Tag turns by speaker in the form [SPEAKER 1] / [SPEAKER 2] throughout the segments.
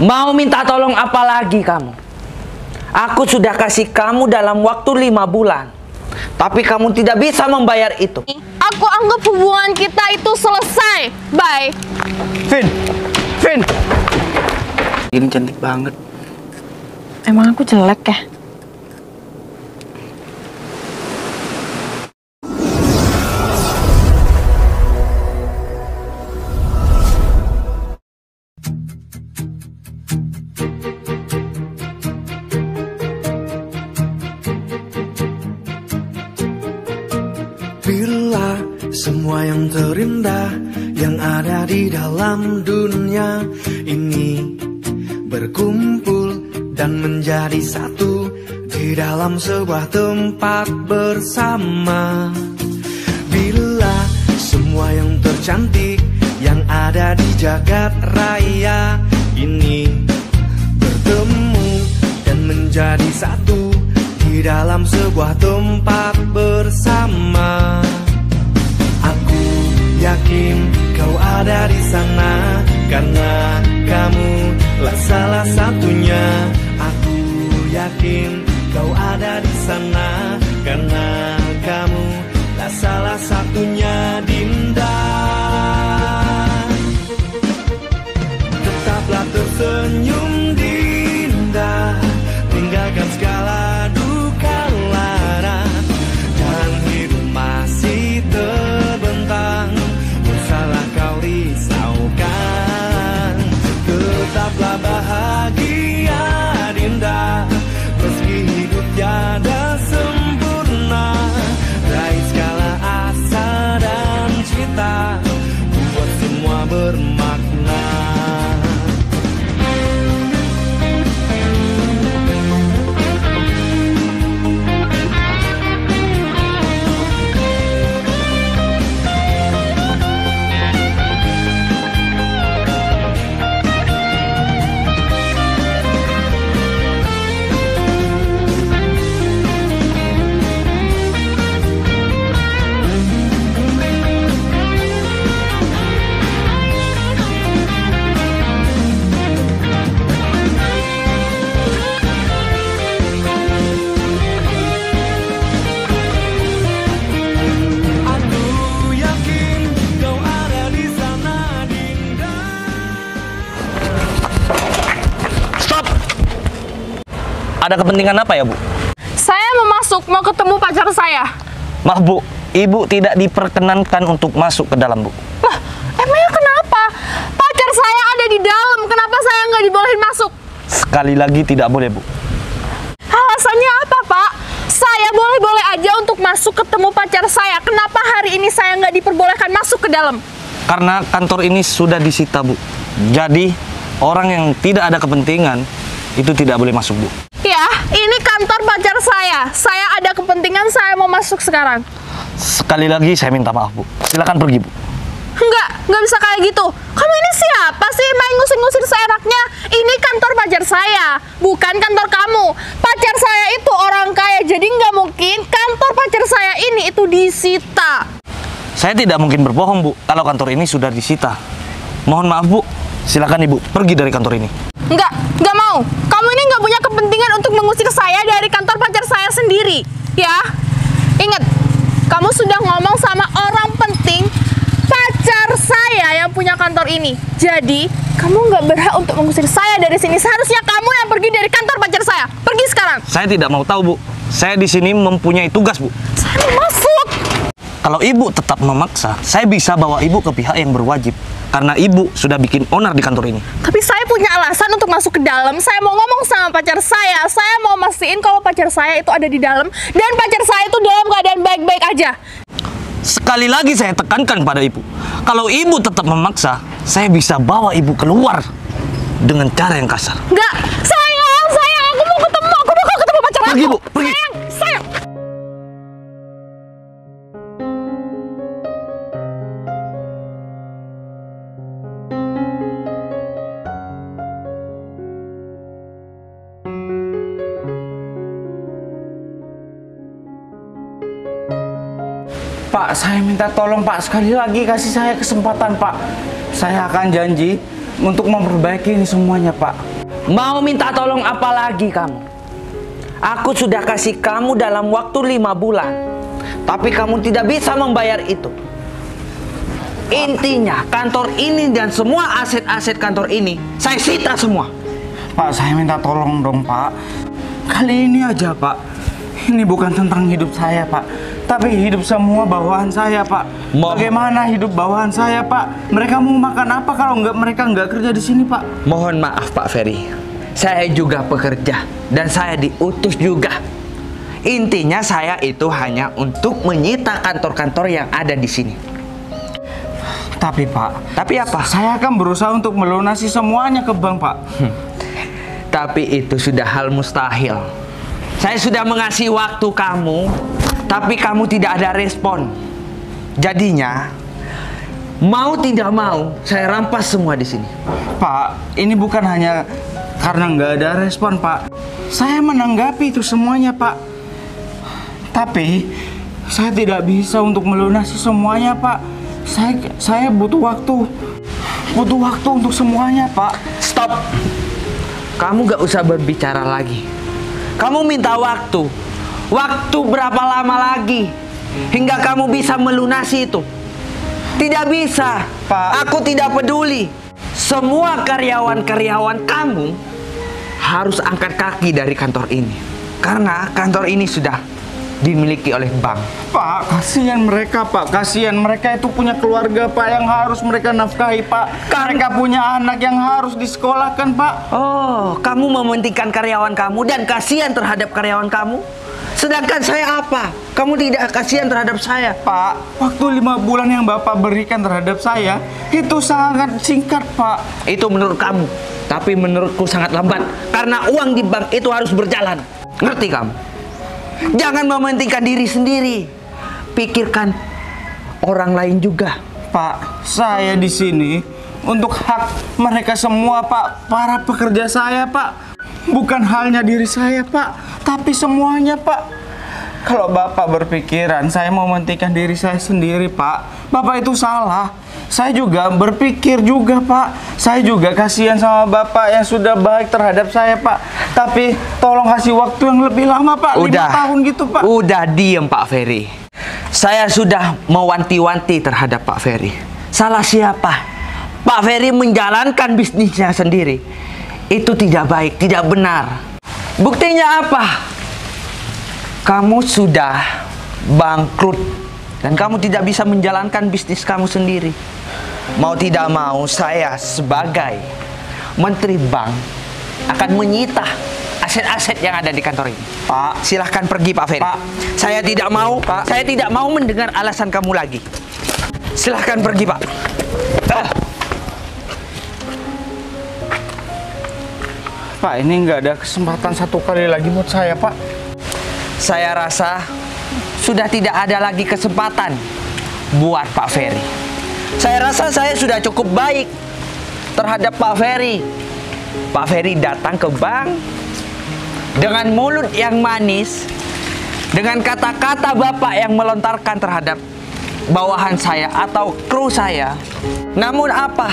[SPEAKER 1] Mau minta tolong apa lagi kamu? Aku sudah kasih kamu dalam waktu 5 bulan. Tapi kamu tidak bisa membayar itu.
[SPEAKER 2] Aku anggap hubungan kita itu selesai. Bye.
[SPEAKER 1] Vin. Ini cantik banget.
[SPEAKER 2] Emang aku jelek ya?
[SPEAKER 3] Bila semua yang terindah yang ada di dalam dunia ini berkumpul dan menjadi satu di dalam sebuah tempat bersama. Bila semua yang tercantik yang ada di jagat raya ini bertemu dan menjadi satu di dalam sebuah tempat bersama. Aku yakin kau ada di sana karena kamu lah salah satunya. Aku yakin kau ada di sana karena kamu lah salah satunya, Dinda. Tetaplah tersenyum, Dinda, tinggalkan segala duka lara dan hidup masih terbentang. Usahlah kau risaukan, tetaplah bahagia, Dinda, meski hidup tiada sempurna. Raih segala asa dan cita, buat semua bermakna.
[SPEAKER 1] Ada kepentingan apa ya, Bu?
[SPEAKER 2] Saya mau masuk, mau ketemu pacar saya.
[SPEAKER 1] Maaf, Bu. Ibu tidak diperkenankan untuk masuk ke dalam, Bu.
[SPEAKER 2] Lah, emangnya kenapa? Pacar saya ada di dalam, kenapa saya nggak dibolehin masuk?
[SPEAKER 1] Sekali lagi tidak boleh, Bu.
[SPEAKER 2] Alasannya apa, Pak? Saya boleh-boleh aja untuk masuk ketemu pacar saya. Kenapa hari ini saya nggak diperbolehkan masuk ke dalam?
[SPEAKER 1] Karena kantor ini sudah disita, Bu. Jadi, orang yang tidak ada kepentingan itu tidak boleh masuk, Bu.
[SPEAKER 2] Ya, ini kantor pacar saya. Saya ada kepentingan, saya mau masuk sekarang.
[SPEAKER 1] Sekali lagi saya minta maaf, Bu. Silakan pergi, Bu.
[SPEAKER 2] Nggak bisa kayak gitu. Kamu ini siapa sih main ngusir-ngusir seenaknya? Ini kantor pacar saya, bukan kantor kamu. Pacar saya itu orang kaya, jadi nggak mungkin kantor pacar saya ini itu disita.
[SPEAKER 1] Saya tidak mungkin berbohong, Bu, kalau kantor ini sudah disita. Mohon maaf, Bu. Silakan Ibu pergi dari kantor ini.
[SPEAKER 2] Nggak mau. Kamu ini nggak punya kepentingan untuk mengusir saya dari kantor pacar saya sendiri, ya? Ingat, kamu sudah ngomong sama orang penting, pacar saya yang punya kantor ini. Jadi, kamu nggak berhak untuk mengusir saya dari sini. Seharusnya kamu yang pergi dari kantor pacar saya. Pergi sekarang.
[SPEAKER 1] Saya tidak mau tahu, Bu. Saya di sini mempunyai tugas, Bu.
[SPEAKER 2] Saya mau masuk.
[SPEAKER 1] Kalau Ibu tetap memaksa, saya bisa bawa Ibu ke pihak yang berwajib. Karena Ibu sudah bikin onar di kantor ini.
[SPEAKER 2] Tapi saya punya alasan untuk masuk ke dalam. Saya mau ngomong sama pacar saya. Saya mau mastiin kalau pacar saya itu ada di dalam. Dan pacar saya itu dalam keadaan baik-baik aja.
[SPEAKER 1] Sekali lagi saya tekankan pada Ibu. Kalau Ibu tetap memaksa, saya bisa bawa Ibu keluar dengan cara yang kasar.
[SPEAKER 2] Enggak, sayang, aku mau ketemu. Aku mau ketemu pacar aku.
[SPEAKER 1] Pergi, Bu, pergi.
[SPEAKER 2] Sayang.
[SPEAKER 1] Pak, saya minta tolong, Pak. Sekali lagi kasih saya kesempatan, Pak. Saya akan janji
[SPEAKER 4] untuk memperbaiki ini semuanya, Pak.
[SPEAKER 1] Mau minta tolong apa lagi kamu? Aku sudah kasih kamu dalam waktu 5 bulan, tapi kamu tidak bisa membayar itu. Intinya kantor ini dan semua aset-aset kantor ini saya sita semua.
[SPEAKER 4] Pak, saya minta tolong dong, Pak. Kali ini aja, Pak. Ini bukan tentang hidup saya, Pak, tapi hidup semua bawahan saya, Pak. Bagaimana hidup bawahan saya, Pak? Mereka mau makan apa kalau mereka nggak kerja di sini, Pak?
[SPEAKER 1] Mohon maaf, Pak Ferry. Saya juga pekerja dan saya diutus juga. Intinya saya itu hanya untuk menyita kantor-kantor yang ada di sini.
[SPEAKER 4] Tapi, Pak,
[SPEAKER 1] Tapi apa?
[SPEAKER 4] saya akan berusaha untuk melunasi semuanya ke bank, Pak.
[SPEAKER 1] Tapi itu sudah hal mustahil. Saya sudah mengasih waktu kamu, tapi kamu tidak ada respon. Jadinya, mau tidak mau, saya rampas semua di sini.
[SPEAKER 4] Pak, ini bukan hanya karena nggak ada respon, Pak. Saya menanggapi itu semuanya, Pak. Tapi, saya tidak bisa untuk melunasi semuanya, Pak. Saya butuh waktu. Butuh waktu untuk semuanya, Pak.
[SPEAKER 1] Stop. Kamu gak usah berbicara lagi. Kamu minta waktu. Waktu berapa lama lagi hingga kamu bisa melunasi itu? Tidak bisa,
[SPEAKER 4] Pak.
[SPEAKER 1] Aku tidak peduli. Semua karyawan-karyawan kamu harus angkat kaki dari kantor ini, karena kantor ini sudah dimiliki oleh bank.
[SPEAKER 4] Pak, kasihan mereka, Pak. Kasihan mereka itu punya keluarga, Pak, yang harus mereka nafkahi, Pak. Mereka punya anak yang harus disekolahkan, Pak.
[SPEAKER 1] Oh, kamu mementingkan karyawan kamu dan kasihan terhadap karyawan kamu? Sedangkan saya apa? Kamu tidak kasihan terhadap saya?
[SPEAKER 4] Pak, waktu 5 bulan yang Bapak berikan terhadap saya itu sangat singkat, Pak.
[SPEAKER 1] Itu menurut kamu, tapi menurutku sangat lambat. Karena uang di bank itu harus berjalan. Ngerti kamu? Jangan mementingkan diri sendiri. Pikirkan orang lain juga.
[SPEAKER 4] Pak, saya di sini untuk hak mereka semua, Pak. Para pekerja saya, Pak. Bukan halnya diri saya, Pak, tapi semuanya, Pak. Kalau Bapak berpikiran saya mementingkan diri saya sendiri, Pak, Bapak itu salah. Saya juga berpikir juga, Pak. Saya juga kasihan sama Bapak yang sudah baik terhadap saya, Pak. Tapi tolong kasih waktu yang lebih lama, Pak. 5 tahun gitu, Pak.
[SPEAKER 1] Udah diem, Pak Ferry. Saya sudah mewanti-wanti terhadap Pak Ferry. Salah siapa? Pak Ferry menjalankan bisnisnya sendiri. Itu tidak baik, tidak benar. Buktinya apa? Kamu sudah bangkrut dan kamu tidak bisa menjalankan bisnis kamu sendiri. Mau tidak mau, saya sebagai menteri bank akan menyita aset-aset yang ada di kantor ini.
[SPEAKER 4] Pak,
[SPEAKER 1] Silahkan pergi, Pak Ferry.
[SPEAKER 4] Pak.
[SPEAKER 1] Saya tidak mau,
[SPEAKER 4] Pak.
[SPEAKER 1] Saya tidak mau mendengar alasan kamu lagi. Silahkan pergi, Pak.
[SPEAKER 4] Pak, ini nggak ada kesempatan satu kali lagi buat saya, Pak.
[SPEAKER 1] Saya rasa sudah tidak ada lagi kesempatan buat Pak Ferry. Saya rasa saya sudah cukup baik terhadap Pak Ferry. Pak Ferry datang ke bank dengan mulut yang manis, dengan kata-kata Bapak yang melontarkan terhadap bawahan saya atau kru saya. Namun apa?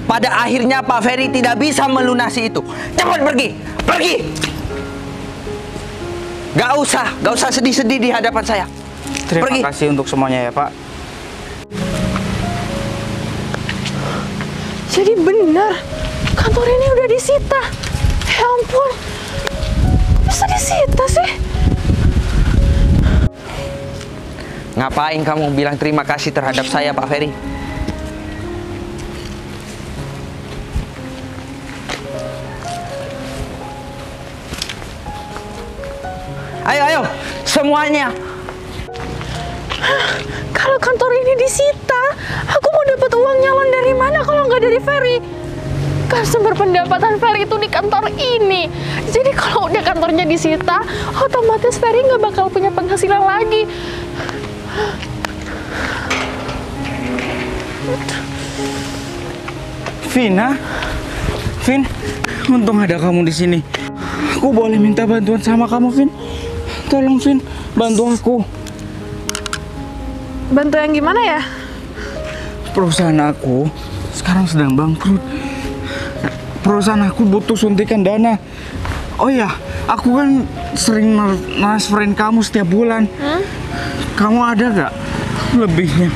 [SPEAKER 1] Pada akhirnya Pak Ferry tidak bisa melunasi itu. Cepat pergi, pergi. Gak usah sedih-sedih di hadapan saya.
[SPEAKER 4] Terima
[SPEAKER 1] Pergi.
[SPEAKER 4] kasih untuk semuanya ya, Pak.
[SPEAKER 2] Jadi benar, kantor ini udah disita. Ya ampun, bisa disita sih?
[SPEAKER 1] Ngapain kamu bilang terima kasih terhadap saya, Pak Ferry? Ayo, semuanya.
[SPEAKER 2] Kalau kantor ini disita, aku mau dapat uang nyalon dari mana kalau nggak dari Ferry? Kan sumber pendapatan Ferry itu di kantor ini. Jadi kalau udah kantornya disita, otomatis Ferry nggak bakal punya penghasilan lagi.
[SPEAKER 4] Vina, Vin, untung ada kamu di sini. Aku boleh minta bantuan sama kamu, Vin? Tolong, Vin, bantu aku.
[SPEAKER 2] Bantu yang gimana ya?
[SPEAKER 4] Perusahaan aku sekarang sedang bangkrut. perusahaan aku butuh suntikan dana. Oh ya, aku kan sering transferin kamu setiap bulan. Kamu ada gak lebihnya?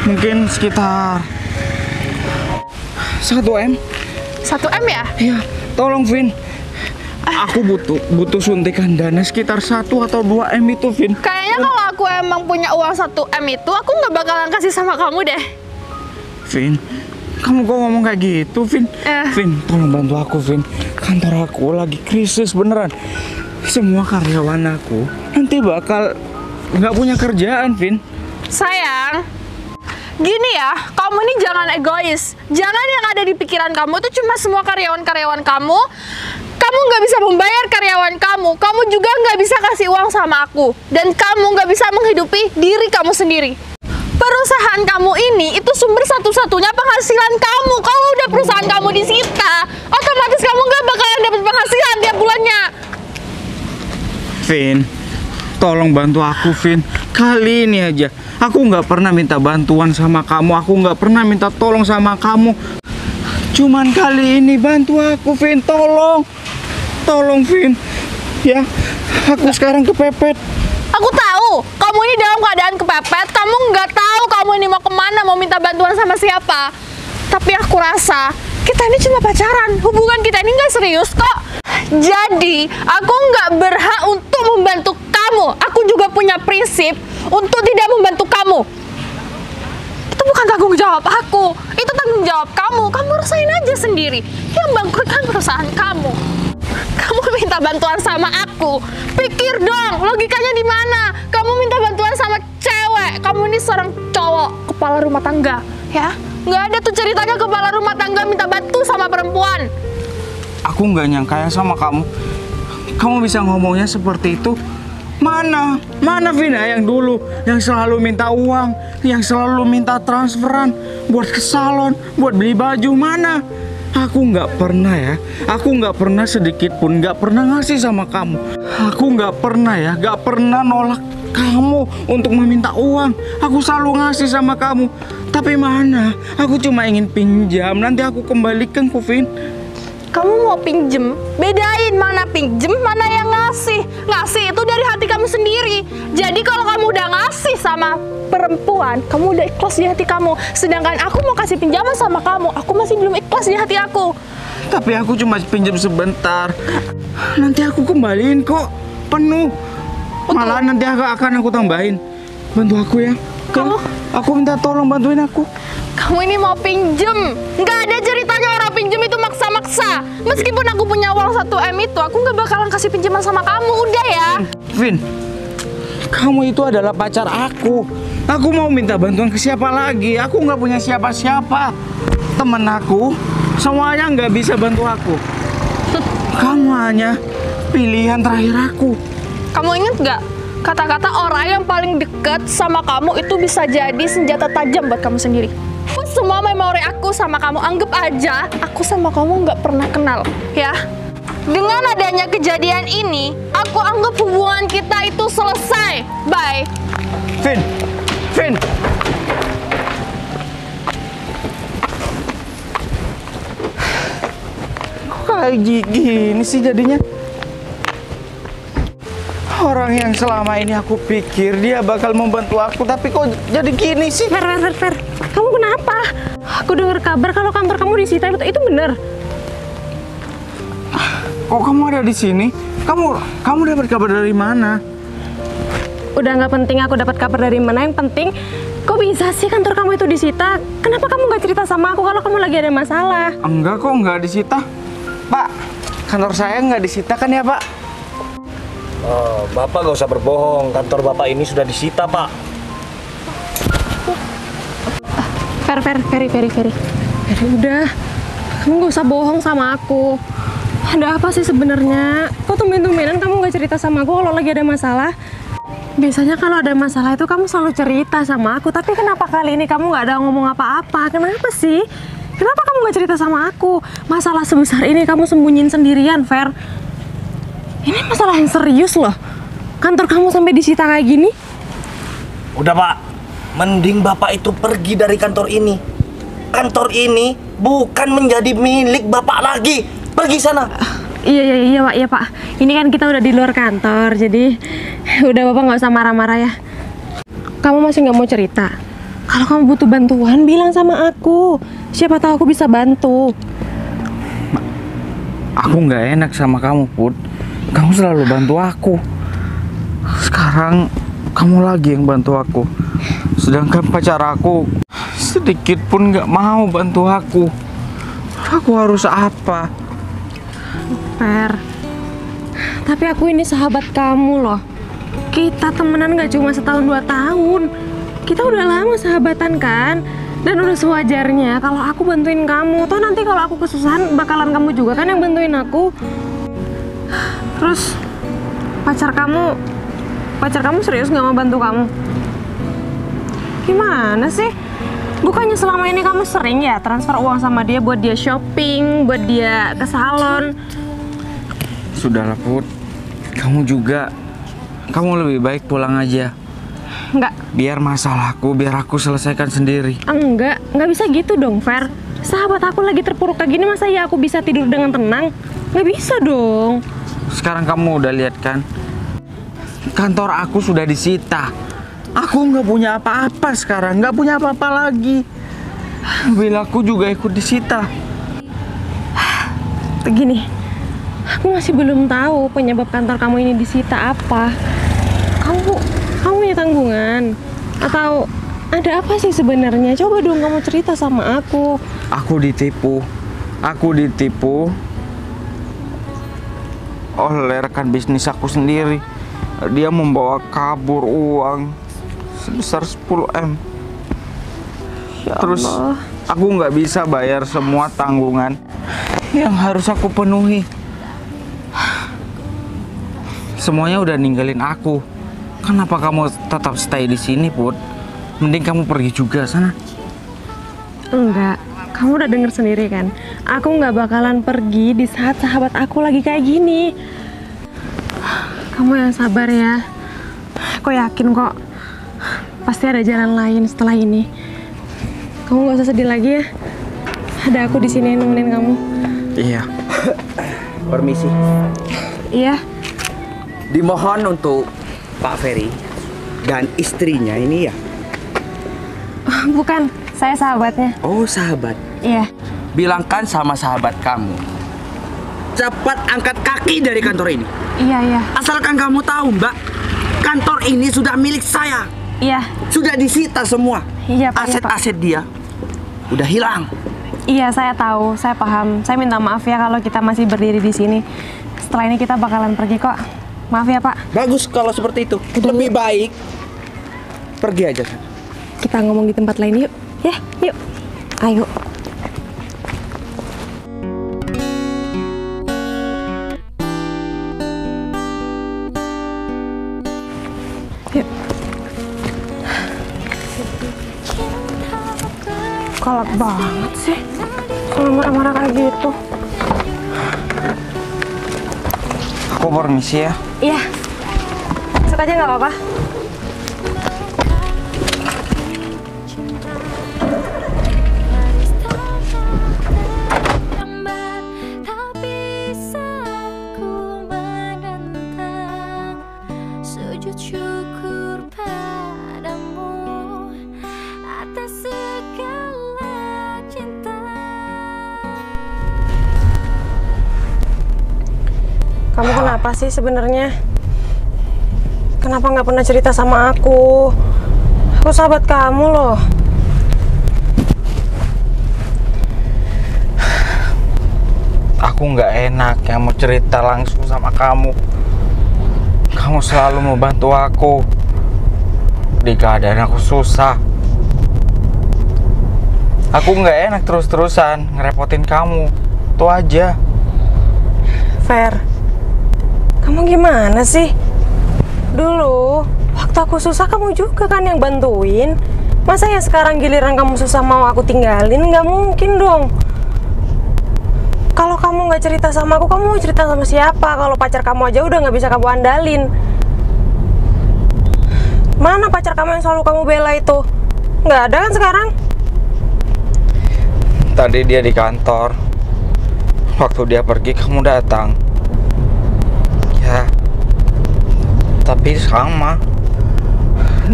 [SPEAKER 4] Mungkin sekitar 1M.
[SPEAKER 2] 1M ya?
[SPEAKER 4] Iya, tolong Vin. Aku butuh suntikan dana sekitar 1 atau 2M itu, Vin.
[SPEAKER 2] Kayaknya kalau aku emang punya uang 1M itu, aku nggak bakalan kasih sama kamu deh.
[SPEAKER 4] Vin, kamu kok ngomong kayak gitu, Vin? Vin, tolong bantu aku, Vin. Kantor aku lagi krisis beneran. Semua karyawan aku nanti bakal nggak punya kerjaan, Vin.
[SPEAKER 2] Sayang, gini ya, kamu ini jangan egois. Jangan yang ada di pikiran kamu itu cuma semua karyawan-karyawan kamu. Kamu nggak bisa membayar karyawan kamu. Kamu juga nggak bisa kasih uang sama aku. Dan kamu nggak bisa menghidupi diri kamu sendiri. Perusahaan kamu ini itu sumber satu-satunya penghasilan kamu. Kalau udah perusahaan kamu disita, otomatis kamu nggak bakalan dapat penghasilan tiap bulannya.
[SPEAKER 4] Vin, tolong bantu aku, Vin. Kali ini aja, aku nggak pernah minta bantuan sama kamu. Aku nggak pernah minta tolong sama kamu. Cuman kali ini bantu aku, Vin. Tolong. Tolong, Vin. Ya, aku sekarang kepepet.
[SPEAKER 2] Aku tahu, kamu ini dalam keadaan kepepet. Kamu nggak tahu kamu ini mau kemana, mau minta bantuan sama siapa. Tapi aku rasa kita ini cuma pacaran. Hubungan kita ini nggak serius kok. Jadi, aku nggak berhak untuk membantu kamu. Aku juga punya prinsip untuk tidak membantu kamu. Itu bukan tanggung jawab aku. Itu tanggung jawab kamu. Kamu rasain aja sendiri. Yang bangkrut kan perusahaan kamu. Kamu minta bantuan sama aku. Pikir dong, logikanya di mana? Kamu minta bantuan sama cewek. Kamu ini seorang cowok, kepala rumah tangga, ya? Nggak ada tuh ceritanya kepala rumah tangga minta bantu sama perempuan.
[SPEAKER 4] Aku nggak nyangka ya sama kamu. Kamu bisa ngomongnya seperti itu. Mana Vina yang dulu, yang selalu minta uang, yang selalu minta transferan buat ke salon, buat beli baju, mana? Aku nggak pernah ya, aku nggak pernah sedikit pun nggak pernah ngasih sama kamu. Aku nggak pernah nolak kamu untuk meminta uang. Aku selalu ngasih sama kamu. Tapi mana? Aku cuma ingin pinjam, nanti aku kembalikan, Vin.
[SPEAKER 2] Kamu mau pinjem? Bedain mana pinjem, mana yang ngasih. Ngasih itu dari hati kamu sendiri. Jadi kalau kamu udah ngasih sama perempuan, kamu udah ikhlas di hati kamu. Sedangkan aku mau kasih pinjaman sama kamu, aku masih belum ikhlas di hati aku.
[SPEAKER 4] Tapi aku cuma pinjam sebentar. Nanti aku kembaliin kok, penuh. Malah nanti akan aku tambahin. Bantu aku ya. Aku minta tolong bantuin aku.
[SPEAKER 2] Kamu ini mau pinjem? Nggak ada ceritanya orang pinjem itu maksa-maksa. Meskipun aku punya uang 1M itu, aku nggak bakalan kasih pinjaman sama kamu. Udah ya.
[SPEAKER 4] Vin, kamu itu adalah pacar aku. Aku mau minta bantuan ke siapa lagi? Aku nggak punya siapa-siapa. Temen aku, semuanya nggak bisa bantu aku. Kamu hanya pilihan terakhir aku.
[SPEAKER 2] Kamu inget nggak? Kata-kata orang yang paling dekat sama kamu itu bisa jadi senjata tajam buat kamu sendiri. Semua memori aku sama kamu, anggap aja aku sama kamu nggak pernah kenal, ya. Dengan adanya kejadian ini, aku anggap hubungan kita itu selesai. Bye.
[SPEAKER 4] Vin. Kok kayak gini sih jadinya? Orang yang selama ini aku pikir dia bakal membantu aku, tapi kok jadi gini sih?
[SPEAKER 5] Fer. Kamu kenapa? Aku dengar kabar kalau kantor kamu disita, itu bener?
[SPEAKER 4] Kok kamu ada di sini? Kamu dapat kabar dari mana?
[SPEAKER 5] Udah nggak penting aku dapat kabar dari mana, yang penting kok bisa sih kantor kamu itu disita? Kenapa kamu nggak cerita sama aku kalau kamu lagi ada masalah?
[SPEAKER 4] Enggak kok, nggak disita. Pak, kantor saya nggak disita kan ya, Pak?
[SPEAKER 6] Bapak gak usah berbohong, kantor Bapak ini sudah disita, Pak.
[SPEAKER 5] Ferry, udah. Kamu gak usah bohong sama aku. Ada apa sih sebenarnya? Kok tumben-tumbenan kamu gak cerita sama aku kalau lagi ada masalah? Biasanya kalau ada masalah itu kamu selalu cerita sama aku, tapi kenapa kali ini kamu gak ada ngomong apa-apa? Kenapa sih? Kenapa kamu gak cerita sama aku? Masalah sebesar ini kamu sembunyiin sendirian, Fer. Ini masalah yang serius loh. Kantor kamu sampai disita kayak gini.
[SPEAKER 6] Udah, Pak. Mending Bapak itu pergi dari kantor ini. Kantor ini bukan menjadi milik Bapak lagi. Pergi sana.
[SPEAKER 5] Iya Pak, iya Pak. Ini kan kita udah di luar kantor, jadi udah Bapak nggak usah marah-marah ya. Kamu masih nggak mau cerita? Kalau kamu butuh bantuan, bilang sama aku. Siapa tahu aku bisa bantu.
[SPEAKER 4] Aku nggak enak sama kamu, Put. Kamu selalu bantu aku. Sekarang kamu lagi yang bantu aku. Sedangkan pacar aku sedikit pun nggak mau bantu aku. Aku harus apa?
[SPEAKER 5] Per, tapi aku ini sahabat kamu loh. Kita temenan gak cuma setahun 2 tahun. Kita udah lama sahabatan kan. Dan udah sewajarnya kalau aku bantuin kamu. Toh nanti kalau aku kesusahan bakalan kamu juga kan yang bantuin aku. Terus pacar kamu serius gak mau bantu kamu? Gimana sih? Bukannya selama ini kamu sering ya transfer uang sama dia buat dia shopping, buat dia ke salon.
[SPEAKER 4] Sudahlah, Put. Kamu juga. Kamu lebih baik pulang aja.
[SPEAKER 5] Enggak.
[SPEAKER 4] Biar masalahku, biar aku selesaikan sendiri.
[SPEAKER 5] Enggak bisa gitu dong, Fer. Sahabat aku lagi terpuruk kayak gini, masa ya aku bisa tidur dengan tenang? Nggak bisa dong.
[SPEAKER 4] Sekarang kamu udah lihat kan? Kantor aku sudah disita. Aku nggak punya apa-apa sekarang, nggak punya apa-apa lagi. Mobil aku juga ikut disita.
[SPEAKER 5] Begini, aku masih belum tahu penyebab kantor kamu ini disita apa. Kamu punya tanggungan? Atau ada apa sih sebenarnya? Coba dong kamu cerita sama aku.
[SPEAKER 4] Aku ditipu oleh rekan bisnis aku sendiri. Dia membawa kabur uang sebesar 10M.
[SPEAKER 5] Ya
[SPEAKER 4] Terus
[SPEAKER 5] Allah.
[SPEAKER 4] aku nggak bisa bayar semua tanggungan yang harus aku penuhi. Semuanya udah ninggalin aku. Kenapa kamu tetap stay di sini, Put? Mending kamu pergi juga sana.
[SPEAKER 5] Enggak, kamu udah denger sendiri kan? Aku nggak bakalan pergi di saat sahabat aku lagi kayak gini. Kamu yang sabar ya. Aku yakin kok pasti ada jalan lain setelah ini. Kamu nggak usah sedih lagi ya. Ada aku di sini yang nemenin kamu.
[SPEAKER 4] Iya.
[SPEAKER 1] Permisi.
[SPEAKER 5] Iya.
[SPEAKER 1] Dimohon untuk Pak Ferry dan istrinya ini ya.
[SPEAKER 5] Bukan, saya sahabatnya.
[SPEAKER 1] Oh, sahabat.
[SPEAKER 5] Iya.
[SPEAKER 1] Bilangkan sama sahabat kamu, cepat angkat kaki dari kantor ini.
[SPEAKER 5] Iya.
[SPEAKER 1] Asalkan kamu tahu, Mbak, kantor ini sudah milik saya.
[SPEAKER 5] Iya.
[SPEAKER 1] Sudah disita semua.
[SPEAKER 5] Iya, Pak.
[SPEAKER 1] Aset-aset dia udah hilang.
[SPEAKER 5] Iya, saya tahu, saya paham. Saya minta maaf ya kalau kita masih berdiri di sini. Setelah ini kita bakalan pergi kok. Maaf ya, Pak.
[SPEAKER 1] Bagus kalau seperti itu. Lebih baik pergi aja.
[SPEAKER 5] Kita ngomong di tempat lain yuk. Ya, yuk. Ayo. Yuk. Galak banget sih. Kalau marah-marah kayak gitu.
[SPEAKER 4] Aku permisi ya.
[SPEAKER 5] Iya. Masuk aja nggak apa-apa. Kamu kenapa sih sebenarnya? Kenapa nggak pernah cerita sama aku? Aku sahabat kamu loh.
[SPEAKER 4] Aku nggak enak yang mau cerita langsung sama kamu. Kamu selalu mau bantu aku di keadaan aku susah. Aku nggak enak terus-terusan ngerepotin kamu. Itu aja.
[SPEAKER 5] Fer, kamu gimana sih? Dulu, waktu aku susah kamu juga kan yang bantuin. Masa yang sekarang giliran kamu susah mau aku tinggalin? Nggak mungkin dong. Kalau kamu nggak cerita sama aku, kamu mau cerita sama siapa? Kalau pacar kamu aja udah nggak bisa kamu andalin. Mana pacar kamu yang selalu kamu bela itu? Nggak ada kan sekarang?
[SPEAKER 4] Tadi dia di kantor. Waktu dia pergi kamu datang. Ya, tapi sama.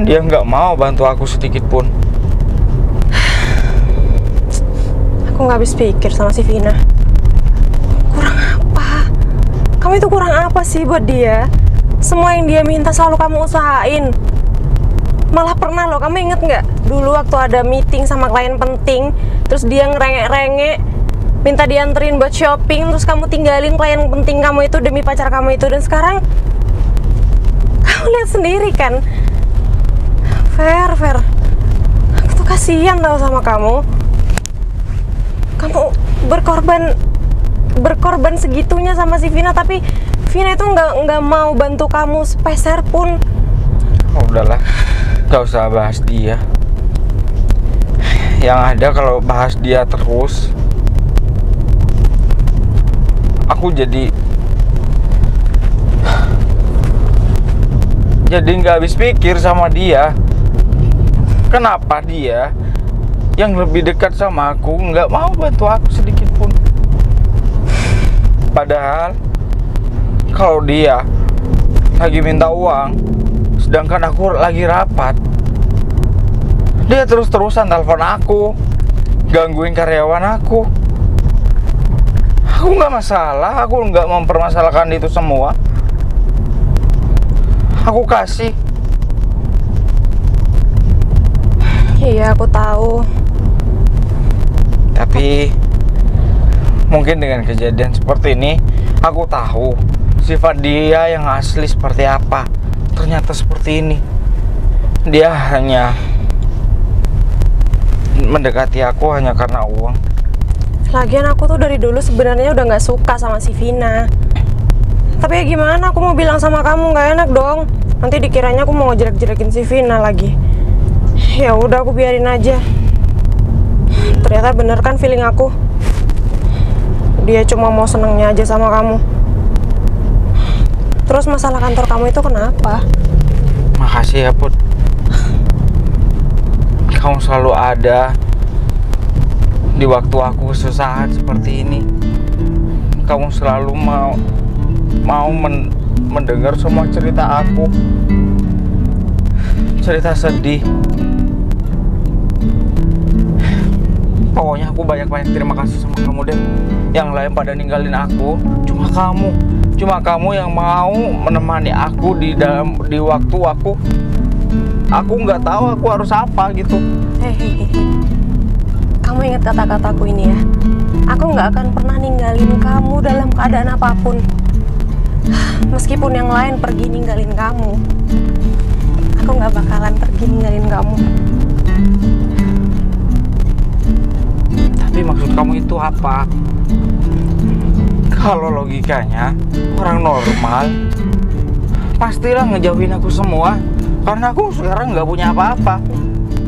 [SPEAKER 4] Dia nggak mau bantu aku sedikit pun.
[SPEAKER 5] Aku nggak habis pikir sama si Vina. Kurang apa? Kamu itu kurang apa sih buat dia? Semua yang dia minta selalu kamu usahain. Malah pernah loh, kamu inget nggak? Dulu waktu ada meeting sama klien penting, terus dia ngerengek-rengek, minta dianterin buat shopping, terus kamu tinggalin klien penting kamu itu demi pacar kamu itu. Dan sekarang, kamu lihat sendiri kan? Fer, aku tuh kasihan tau sama kamu. Kamu berkorban segitunya sama si Vina, tapi Vina itu nggak mau bantu kamu sepeser pun.
[SPEAKER 4] Oh, udahlah, gak usah bahas dia. Yang ada kalau bahas dia terus, aku jadi nggak habis pikir sama dia. Kenapa dia yang lebih dekat sama aku nggak mau bantu aku sedikit pun? Padahal kalau dia lagi minta uang, sedangkan aku lagi rapat, dia terus-terusan telepon aku, gangguin karyawan aku. Aku nggak masalah, aku nggak mempermasalahkan itu semua. Aku kasih.
[SPEAKER 5] Iya, aku tahu.
[SPEAKER 4] Tapi mungkin dengan kejadian seperti ini, aku tahu sifat dia yang asli seperti apa. Ternyata seperti ini. Dia hanya mendekati aku hanya karena uang.
[SPEAKER 5] Lagian aku tuh dari dulu sebenarnya udah nggak suka sama si Vina. Tapi ya gimana, aku mau bilang sama kamu nggak enak dong. Nanti dikiranya aku mau ngejelek-jelekin si Vina lagi. Ya udah, aku biarin aja. Ternyata bener kan feeling aku. Dia cuma mau senengnya aja sama kamu. Terus masalah kantor kamu itu kenapa?
[SPEAKER 4] Makasih ya, Put. Kamu selalu ada di waktu aku kesusahan seperti ini. Kamu selalu mau mendengar semua cerita aku. Cerita sedih. Pokoknya aku banyak-banyak terima kasih sama kamu deh. Yang lain pada ninggalin aku, cuma kamu yang mau menemani aku di waktu aku nggak tahu aku harus apa gitu.
[SPEAKER 5] Hehehe. Kamu ingat kata-kataku ini ya. Aku nggak akan pernah ninggalin kamu dalam keadaan apapun. Meskipun yang lain pergi ninggalin kamu, aku nggak bakalan pergi ninggalin kamu.
[SPEAKER 4] Tapi maksud kamu itu apa? Kalau logikanya orang normal pastilah ngejauhin aku semua, karena aku sekarang nggak punya apa-apa.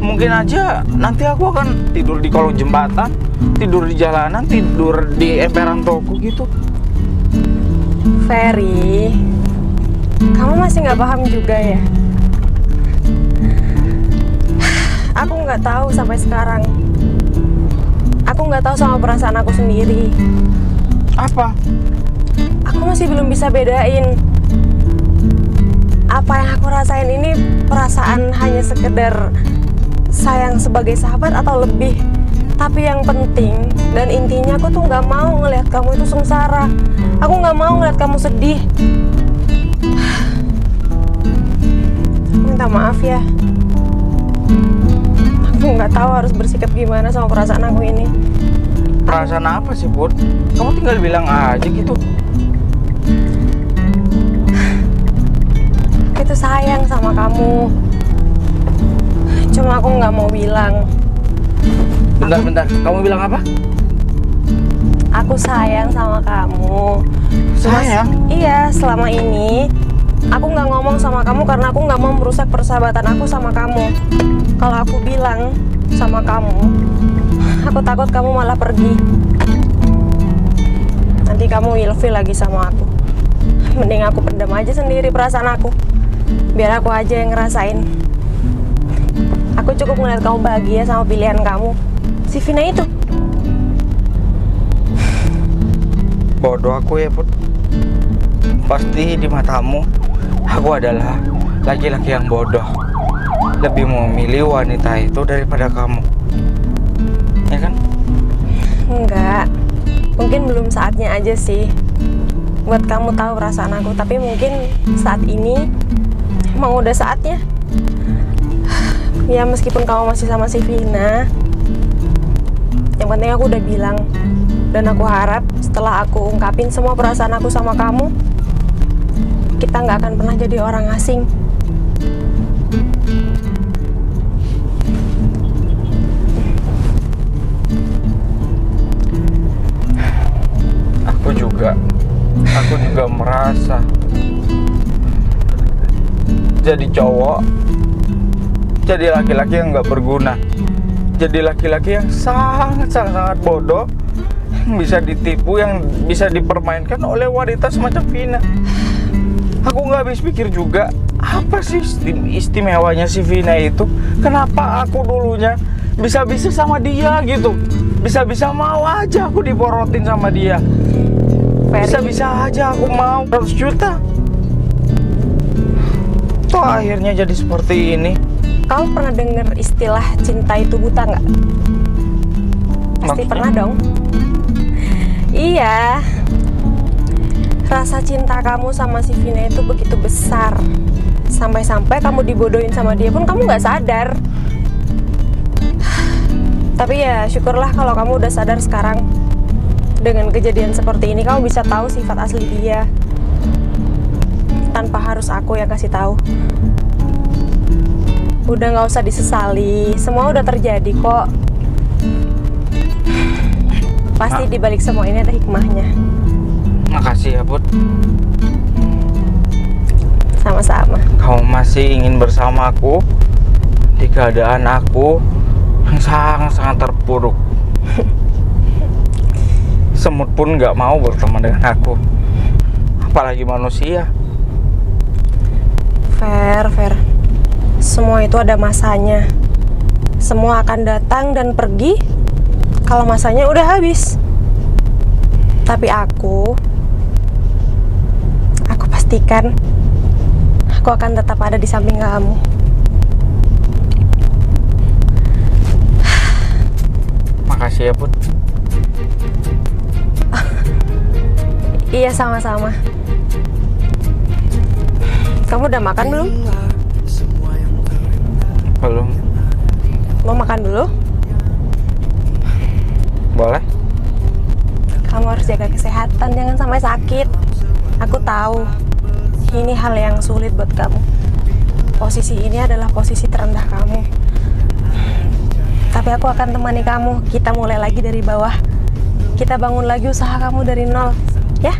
[SPEAKER 4] Mungkin aja nanti aku akan tidur di kolong jembatan, tidur di jalanan, tidur di emperan toko gitu.
[SPEAKER 5] Ferry, kamu masih nggak paham juga ya? Aku nggak tahu sampai sekarang. Aku nggak tahu sama perasaan aku sendiri.
[SPEAKER 4] Apa?
[SPEAKER 5] Aku masih belum bisa bedain apa yang aku rasain ini perasaan hanya sekedar sayang sebagai sahabat atau lebih. Tapi yang penting dan intinya, aku tuh nggak mau ngelihat kamu itu sengsara. Aku nggak mau ngelihat kamu sedih. Aku minta maaf ya. Aku nggak tahu harus bersikap gimana sama perasaan aku ini.
[SPEAKER 4] Perasaan apa sih, Put? Kamu tinggal bilang aja gitu.
[SPEAKER 5] Itu sayang sama kamu. Cuma aku nggak mau bilang.
[SPEAKER 1] Bentar. Kamu bilang apa?
[SPEAKER 5] Aku sayang sama kamu.
[SPEAKER 4] Sayang?
[SPEAKER 5] Iya, selama ini aku nggak ngomong sama kamu karena aku nggak mau merusak persahabatan aku sama kamu. Kalau aku bilang sama kamu, aku takut kamu malah pergi. Nanti kamu ilfil lagi sama aku. Mending aku pendam aja sendiri perasaan aku. Biar aku aja yang ngerasain. Aku cukup ngeliat kamu bahagia sama pilihan kamu, si Vina itu.
[SPEAKER 4] Bodoh aku ya, Put. Pasti di matamu aku adalah laki-laki yang bodoh. Lebih memilih wanita itu daripada kamu. Ya kan?
[SPEAKER 5] Enggak. Mungkin belum saatnya aja sih buat kamu tahu perasaan aku, tapi mungkin saat ini emang udah saatnya. Ya meskipun kamu masih sama si Vina, yang penting aku udah bilang. Dan aku harap setelah aku ungkapin semua perasaan aku sama kamu, kita nggak akan pernah jadi orang asing.
[SPEAKER 4] Aku juga merasa jadi cowok, jadi laki-laki yang nggak berguna, jadi laki-laki yang sangat bodoh, yang bisa ditipu, yang bisa dipermainkan oleh wanita semacam Vina. Aku nggak habis pikir juga, apa sih istimewanya si Vina itu? Kenapa aku dulunya bisa-bisa sama dia gitu? Bisa-bisa mau aja aku diporotin sama dia. Bisa-bisa aja aku mau 100 juta. Tuh akhirnya jadi seperti ini.
[SPEAKER 5] Kamu pernah dengar istilah cinta itu buta nggak? Pasti pernah dong. Iya. Rasa cinta kamu sama si Vina itu begitu besar. Sampai-sampai kamu dibodohin sama dia pun kamu nggak sadar. Tapi ya syukurlah kalau kamu udah sadar sekarang. Dengan kejadian seperti ini kamu bisa tahu sifat asli dia tanpa harus aku yang kasih tahu. Udah nggak usah disesali, semua udah terjadi kok. Pasti dibalik semua ini ada hikmahnya.
[SPEAKER 4] Makasih ya, Put.
[SPEAKER 5] Sama-sama.
[SPEAKER 4] Kamu masih ingin bersamaku di keadaan aku yang sangat-sangat terpuruk. Semut pun nggak mau berteman dengan aku, apalagi manusia.
[SPEAKER 5] Fair. Semua itu ada masanya. Semua akan datang dan pergi kalau masanya udah habis. Tapi aku pastikan aku akan tetap ada di samping kamu.
[SPEAKER 4] Makasih ya, Put.
[SPEAKER 5] Iya, sama-sama. Kamu udah makan belum?
[SPEAKER 4] Belum.
[SPEAKER 5] Mau makan dulu?
[SPEAKER 4] Boleh?
[SPEAKER 5] Kamu harus jaga kesehatan, jangan sampai sakit. Aku tahu, ini hal yang sulit buat kamu. Posisi ini adalah posisi terendah kamu. Tapi aku akan temani kamu. Kita mulai lagi dari bawah. Kita bangun lagi usaha kamu dari nol. Ya,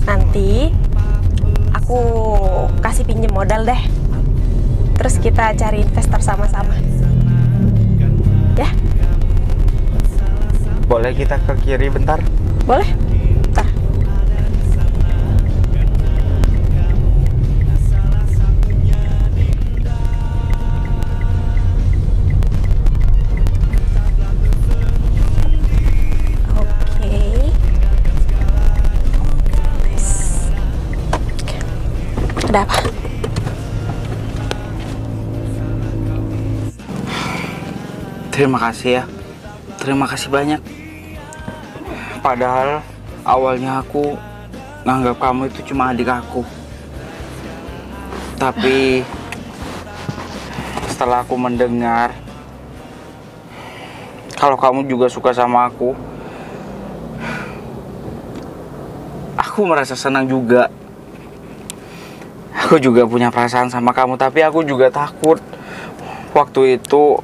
[SPEAKER 5] nanti aku kasih pinjem modal deh. Terus kita cari investor sama-sama. Ya?
[SPEAKER 4] Boleh kita ke kiri bentar?
[SPEAKER 5] Boleh? Bentar. Ada apa?
[SPEAKER 4] Terima kasih ya. Terima kasih banyak. Padahal awalnya aku nganggap kamu itu cuma adik aku. Tapi setelah aku mendengar kalau kamu juga suka sama aku merasa senang juga. Aku juga punya perasaan sama kamu, tapi aku juga takut. Waktu itu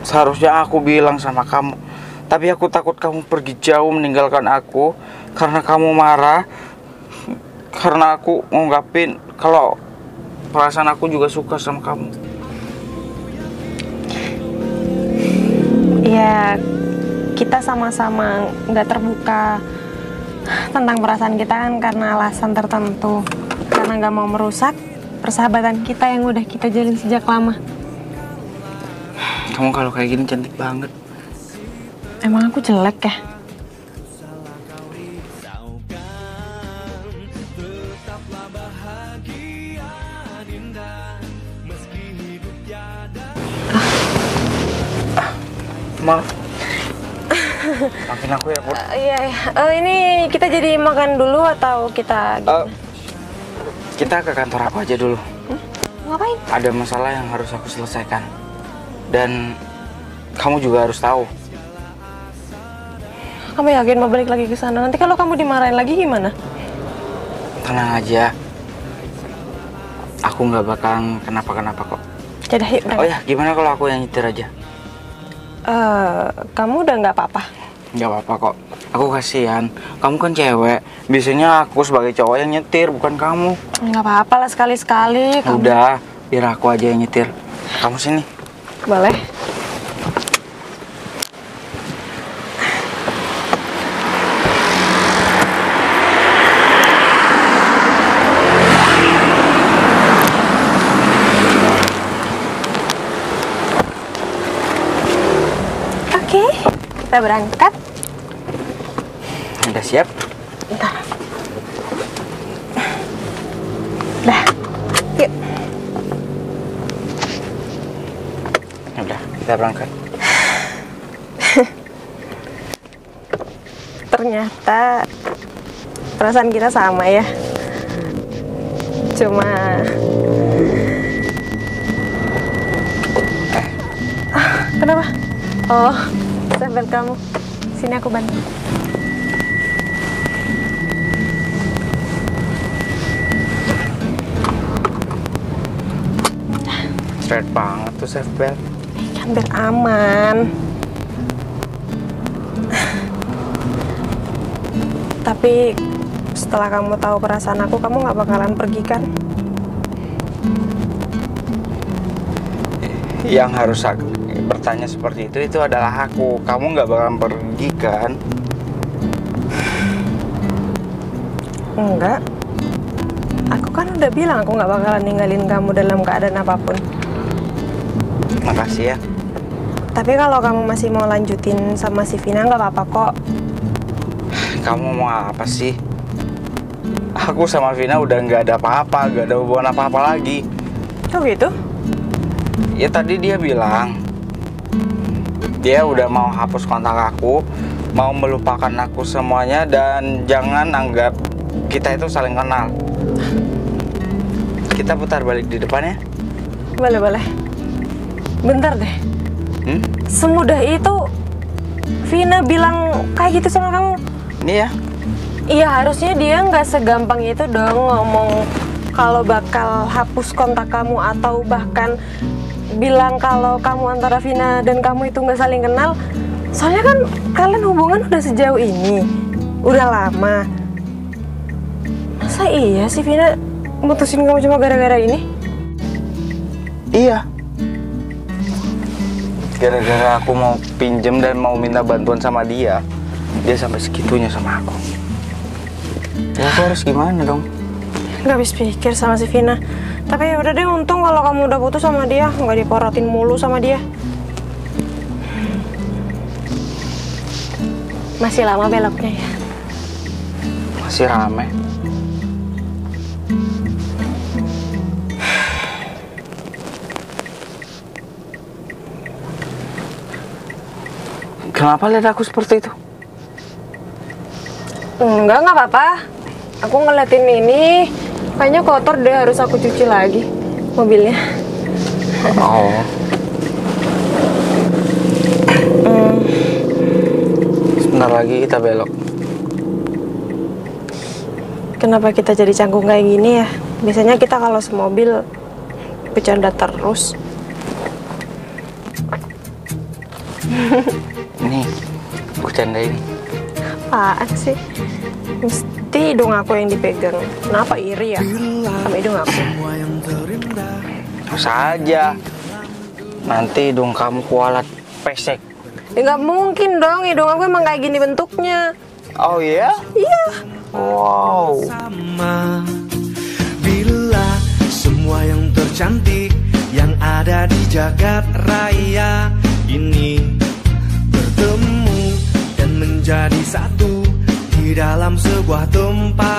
[SPEAKER 4] seharusnya aku bilang sama kamu, tapi aku takut kamu pergi jauh meninggalkan aku karena kamu marah, karena aku ngungkapin kalau perasaan aku juga suka sama kamu.
[SPEAKER 5] Ya, kita sama-sama nggak terbuka tentang perasaan kita kan karena alasan tertentu. Karena nggak mau merusak persahabatan kita yang udah kita jalin sejak lama.
[SPEAKER 4] Kamu kalau kayak gini cantik banget.
[SPEAKER 5] Emang aku jelek ya?
[SPEAKER 4] Maaf. Maafin aku ya, Put.
[SPEAKER 5] Iya, ini kita jadi makan dulu atau kita
[SPEAKER 4] Kita ke kantor aku aja dulu.
[SPEAKER 5] ngapain?
[SPEAKER 4] Ada masalah yang harus aku selesaikan. Dan kamu juga harus tahu.
[SPEAKER 5] Kamu yakin mau balik lagi ke sana? Nanti kalau kamu dimarahin lagi gimana?
[SPEAKER 4] Tenang aja. Aku nggak bakalan kenapa-kenapa kok.
[SPEAKER 5] Yaudah, yuk berangkat.
[SPEAKER 4] Oh ya, gimana kalau aku yang nyetir aja?
[SPEAKER 5] Kamu udah nggak apa-apa?
[SPEAKER 4] Nggak apa-apa kok. Aku kasihan. Kamu kan cewek. Biasanya aku sebagai cowok yang nyetir, bukan kamu.
[SPEAKER 5] Nggak apa-apa lah, sekali-sekali.
[SPEAKER 4] Udah, biar aku aja yang nyetir. Kamu sini.
[SPEAKER 5] Boleh. Oke, kita berangkat.
[SPEAKER 4] Udah siap?
[SPEAKER 5] Bentar. Dah, yuk.
[SPEAKER 4] Udah, kita berangkat.
[SPEAKER 5] Ternyata perasaan kita sama ya. Cuma kenapa? Oh, sampel kamu. Sini aku bantu.
[SPEAKER 4] Straight banget tuh safe belt.
[SPEAKER 5] Kan biar aman. Tapi setelah kamu tahu perasaan aku, kamu nggak bakalan pergi kan?
[SPEAKER 4] Yang harus aku bertanya seperti itu adalah aku. Kamu nggak bakalan pergi kan?
[SPEAKER 5] Enggak. Aku kan udah bilang aku nggak bakalan ninggalin kamu dalam keadaan apapun.
[SPEAKER 4] Makasih ya.
[SPEAKER 5] Tapi kalau kamu masih mau lanjutin sama si Vina, nggak apa-apa kok.
[SPEAKER 4] Kamu mau apa sih? Aku sama Vina udah nggak ada apa-apa, nggak ada hubungan apa-apa lagi.
[SPEAKER 5] Oh gitu?
[SPEAKER 4] Ya tadi dia bilang dia udah mau hapus kontak aku, mau melupakan aku semuanya, dan jangan anggap kita itu saling kenal. Kita putar balik di depan ya?
[SPEAKER 5] Boleh, boleh. Bentar deh. Semudah itu Vina bilang kayak gitu sama kamu?
[SPEAKER 4] Ini ya?
[SPEAKER 5] Iya, harusnya dia nggak segampang itu dong ngomong kalau bakal hapus kontak kamu, atau bahkan bilang kalau kamu antara Vina dan kamu itu nggak saling kenal. Soalnya kan kalian hubungan udah sejauh ini, udah lama. Masa iya sih Vina mutusin kamu cuma gara-gara ini?
[SPEAKER 4] Iya. Gara-gara aku mau pinjem dan mau minta bantuan sama dia, dia sampai segitunya sama aku. Ya aku harus gimana dong?
[SPEAKER 5] Gak habis pikir sama si Vina. Tapi ya udah deh, untung kalau kamu udah putus sama dia, nggak diporotin mulu sama dia. Masih lama beloknya ya?
[SPEAKER 4] Masih rame. Kenapa lihat aku seperti itu?
[SPEAKER 5] Enggak apa-apa. Aku ngeliatin ini, kayaknya kotor deh, harus aku cuci lagi mobilnya.
[SPEAKER 4] Oh. Sebentar lagi kita belok.
[SPEAKER 5] Kenapa kita jadi canggung kayak gini ya? Biasanya kita kalau semobil bercanda terus.
[SPEAKER 4] Nih, aku candain.
[SPEAKER 5] Apaan sih? Mesti hidung aku yang dipegang. Kenapa iri ya sama hidung aku?
[SPEAKER 4] Terus aja. Nanti hidung kamu kualat pesek.
[SPEAKER 5] Ya nggak mungkin dong, hidung aku emang kayak gini bentuknya.
[SPEAKER 4] Oh iya?
[SPEAKER 5] Iya.
[SPEAKER 4] Wow.
[SPEAKER 3] Sama bila semua yang tercantik yang ada di jagat raya ini bertemu dan menjadi satu di dalam sebuah tempat